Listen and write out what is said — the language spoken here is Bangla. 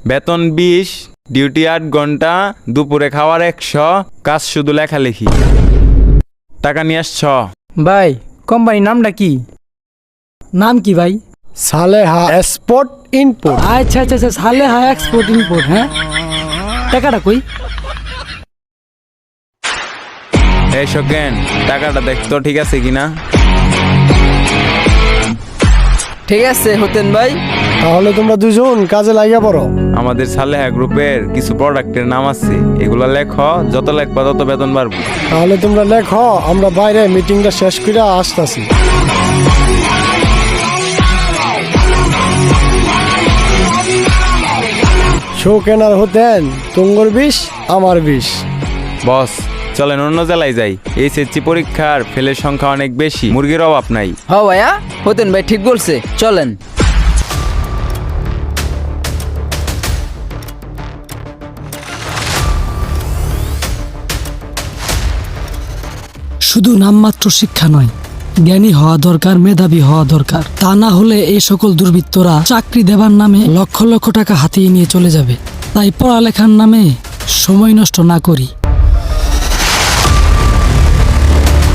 বেতন 20, ডিউটি 8 ঘন্টা, দুপুরে খাওয়ার 100, কাজ শুধু লেখালেখি। টাকা নিয়ে আসছ? ভাই কোম্পানির নামটা কি? নাম কি ভাই? Saleha export import. আচ্ছা আচ্ছা আচ্ছা, সালেহা এক্সপোর্ট ইম্পোর্ট। হ্যাঁ, টাকাটা কই? এই শোকেন, টাকাটা দেখতো ঠিক আছে কিনা। ঠিক আছে হতেন ভাই। তাহলে তোমরা দুজন কাজে লাগিয়া পড়ো। আমাদের সালেহা গ্রুপের কিছু প্রোডাক্টের নাম আছে, এগুলো লেখো, যত লেখবা তত বেতন বাড়বো। তাহলে তোমরা লেখো, আমরা বাইরে মিটিংটা শেষ করে আসতেছি। শোকেন আর হতেন, তুঙ্গর 20, আমার 20। বস চলেন অন্য জেলায় যাই, এইচএসসি পরীক্ষার ফেলের সংখ্যা অনেক বেশি, মুরগির অভাব নাই। হ ভাইয়া, হতেন ভাই ঠিক বলছে, চলেন। শুধু নামমাত্র শিক্ষা নয়, জ্ঞানী হওয়া দরকার, মেধাবী হওয়া দরকার। তা না হলে এই সকল দুর্বৃত্তরা চাকরি দেবার নামে লক্ষ লক্ষ টাকা হাতিয়ে নিয়ে চলে যাবে। তাই পড়ালেখার নামে সময় নষ্ট না করি।